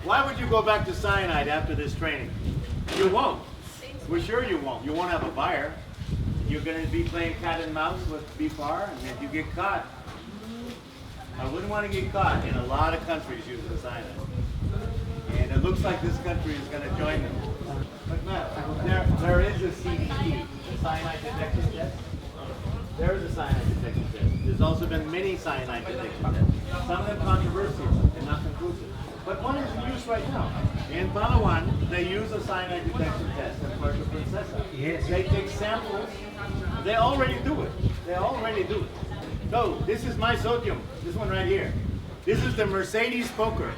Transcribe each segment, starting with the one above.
Why would you go back to cyanide after this training? You won't. We're sure you won't. You won't have a fire. You're going to be playing cat and mouse with BFAR, and if you get caught, I wouldn't want to get caught in a lot of countries using cyanide. And it looks like this country is going to join them. But no, there is a CDT, a cyanide detection test. There is a cyanide detection test. There's also been many cyanide detection tests. Some of them controversial and not conclusive. But one is in use right now. In Palawan, they use a cyanide detection test in Puerto Princesa. Yes. They take samples. They already do it. They already do it. So this is my sodium. This one right here. This is the Mercedes poker,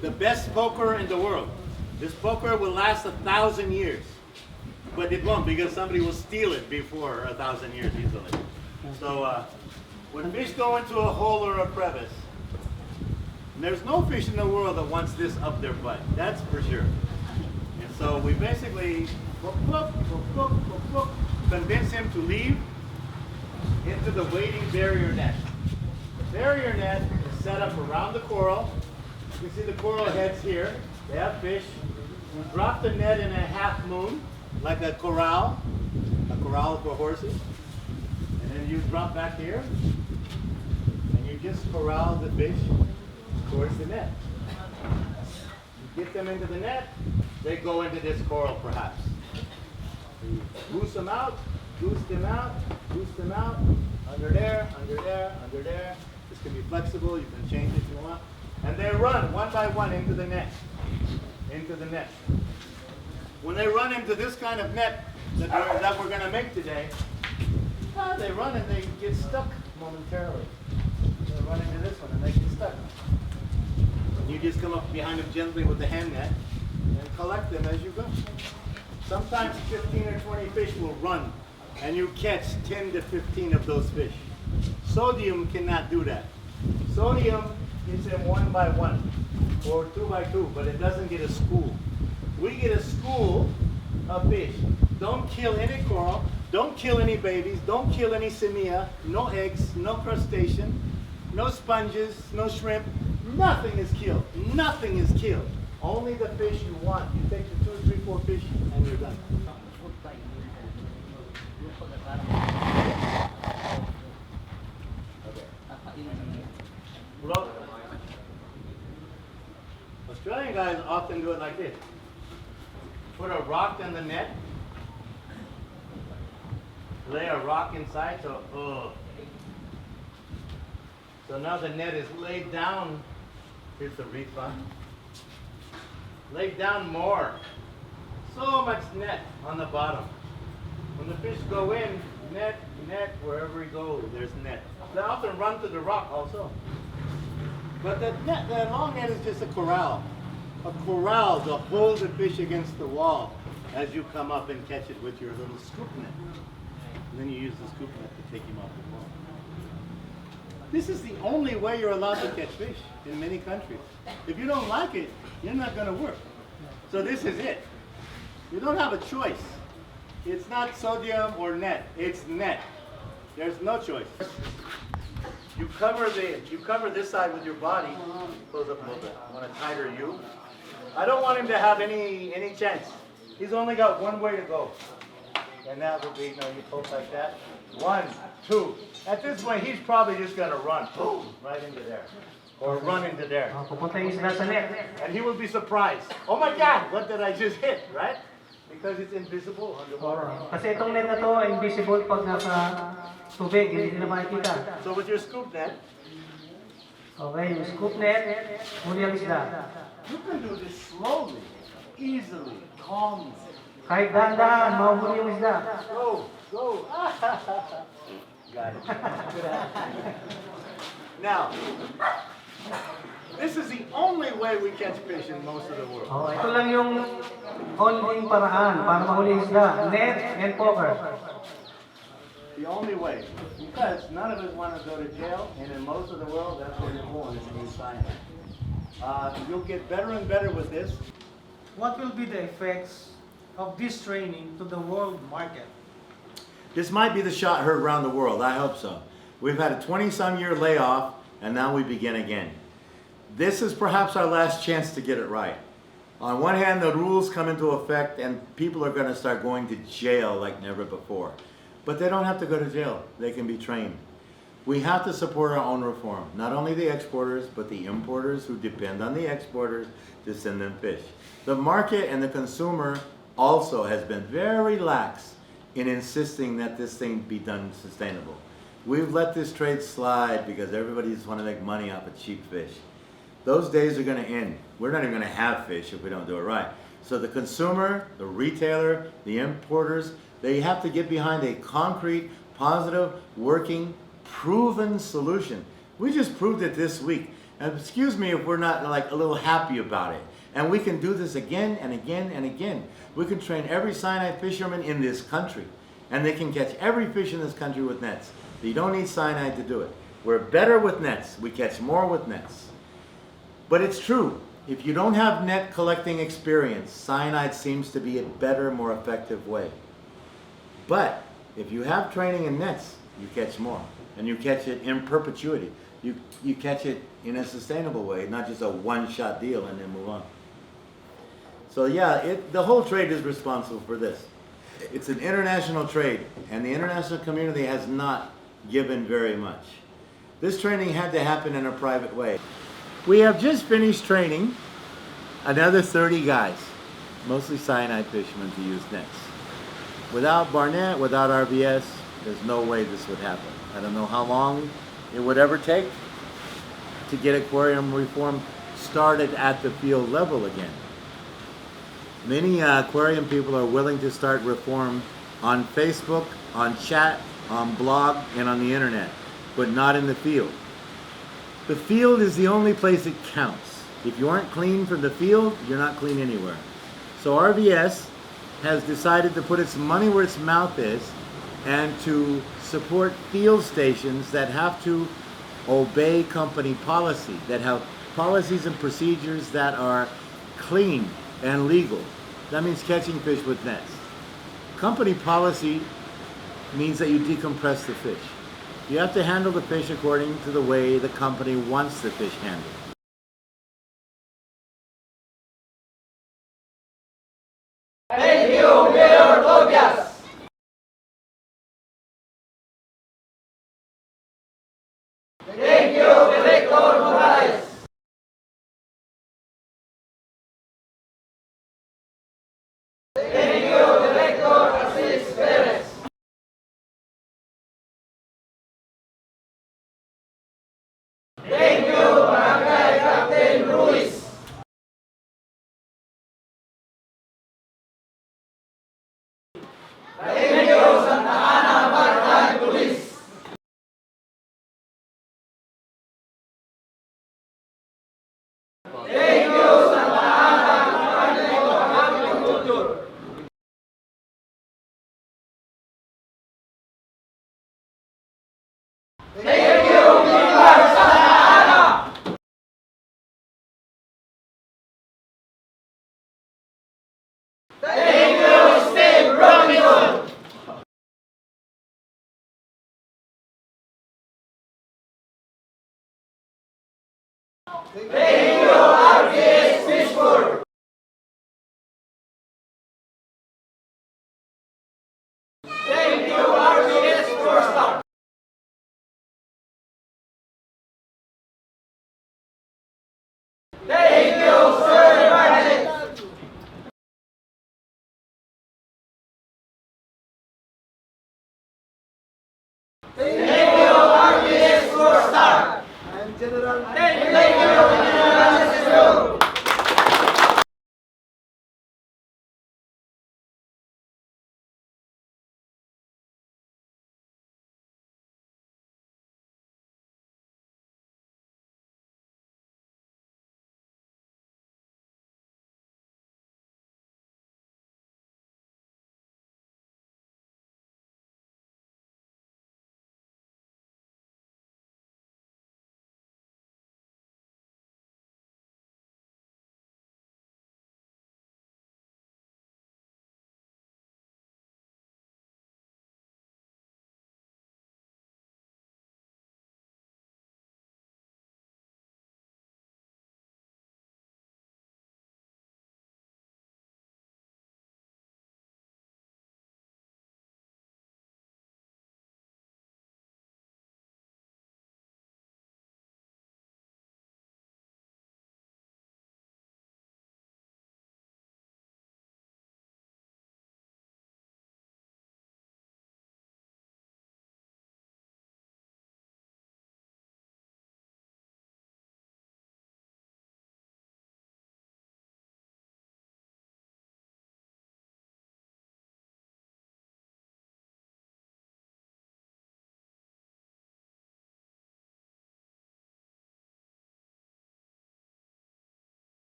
the best poker in the world. This poker will last 1,000 years, but it won't because somebody will steal it before 1,000 years easily. So when fish go into a hole or a crevice, there's no fish in the world that wants this up their butt. That's for sure. And so we basically convince him to leave into the waiting barrier net. The barrier net is set up around the coral. You can see the coral heads here. They have fish. You drop the net in a half moon, like a corral for horses. And then you drop back here, and you just corral the fish towards the net. You get them into the net, they go into this coral perhaps. You goose them out, goose them out, goose them out, under there, under there, under there. This can be flexible, you can change it if you want. And they run one by one into the net. Into the net. When they run into this kind of net that we're going to make today, they run and they get stuck momentarily. They run into this one and they get stuck. And you just come up behind them gently with the hand net and collect them as you go. Sometimes 15 or 20 fish will run and you catch 10 to 15 of those fish. Sodium cannot do that. Sodium gets them one by one or two by two, but it doesn't get a school. We get a school of fish. Don't kill any coral, don't kill any babies, don't kill any simia, no eggs, no crustacean, no sponges, no shrimp. Nothing is killed. Nothing is killed. Only the fish you want. You take the 2, 3, 4 fish and you're done. Look. Australian guys often do it like this. Put a rock in the net. Lay a rock inside, so now the net is laid down. Here's the reef on. Laid down more. So much net on the bottom. When the fish go in, net, wherever he goes, there's net. They often run to the rock also. But the long net is just a corral. A corral to hold the fish against the wall as you come up and catch it with your little scoop net. And then you use the scoop net to take him off the wall. This is the only way you're allowed to catch fish in many countries. If you don't like it, you're not going to work. So this is it. You don't have a choice. It's not sodium or net. It's net. There's no choice. You cover this side with your body. Close up a little bit. I want a tighter U. I don't want him to have any chance. He's only got one way to go. And that would be, you poke like that. 1, 2. At this point, he's probably just going to run. Boom, right into there. Or run into there. And he will be surprised. Oh my God, what did I just hit, right? Because it's invisible underwater. Kasi itong net na to, invisible pag nasa tubig, hindi na makikita. So with your scoop net, okay, yung scoop net, huli ang isda. you can do this slowly, easily, calmly. Kahit dahan-dahan, mahuli yung isda. Go. Got it. Now, this is the only way we catch fish in most of the world. Oh, ito lang yung only paraan para mahuli yung isda. Net and poker. The only way. Because none of us want to go to jail, and in most of the world, that's what you're going is to use cyanide. You'll get better and better with this. What will be the effects of this training to the world market? This might be the shot heard around the world. I hope so. We've had a 20-some year layoff, and now we begin again. This is perhaps our last chance to get it right. On one hand, the rules come into effect and people are going to start going to jail like never before. But they don't have to go to jail. They can be trained. We have to support our own reform. Not only the exporters, but the importers who depend on the exporters to send them fish. The market and the consumer also has been very lax in insisting that this thing be done sustainable. We've let this trade slide because everybody just want to make money off of cheap fish. Those days are going to end. We're not even going to have fish if we don't do it right. So the consumer, the retailer, the importers, they have to get behind a concrete, positive, working, proven solution. We just proved it this week. And excuse me if we're not like a little happy about it. And we can do this again and again and again. We can train every cyanide fisherman in this country. And they can catch every fish in this country with nets. You don't need cyanide to do it. We're better with nets. We catch more with nets. But it's true. If you don't have net collecting experience, cyanide seems to be a better, more effective way. But if you have training in nets, you catch more. And you catch it in perpetuity. You catch it in a sustainable way, not just a one-shot deal and then move on. So yeah, the whole trade is responsible for this. It's an international trade, and the international community has not given very much. This training had to happen in a private way. We have just finished training another 30 guys, mostly cyanide fishermen, to use nets. Without Barnett, without RBS, there's no way this would happen. I don't know how long it would ever take to get aquarium reform started at the field level again. Many aquarium people are willing to start reform on Facebook, on chat, on blog, and on the internet, but not in the field. The field is the only place it counts. If you aren't clean from the field, you're not clean anywhere. So RVS has decided to put its money where its mouth is and to support field stations that have to obey company policy, that have policies and procedures that are clean and legal. That means catching fish with nets. Company policy means that you decompress the fish. You have to handle the fish according to the way the company wants the fish handled. Thank you, Mayor Tobias. Thank you, Director Morales. Thank you, Director Assis Perez. Thank you, Barangay Captain Ruiz. Thank you, Santa Ana Maritime Police. Thank you, Santa Ana Department of Agriculture. Thank you, BFAR Santa Ana. Thank you, Steve Robinson. Thank you,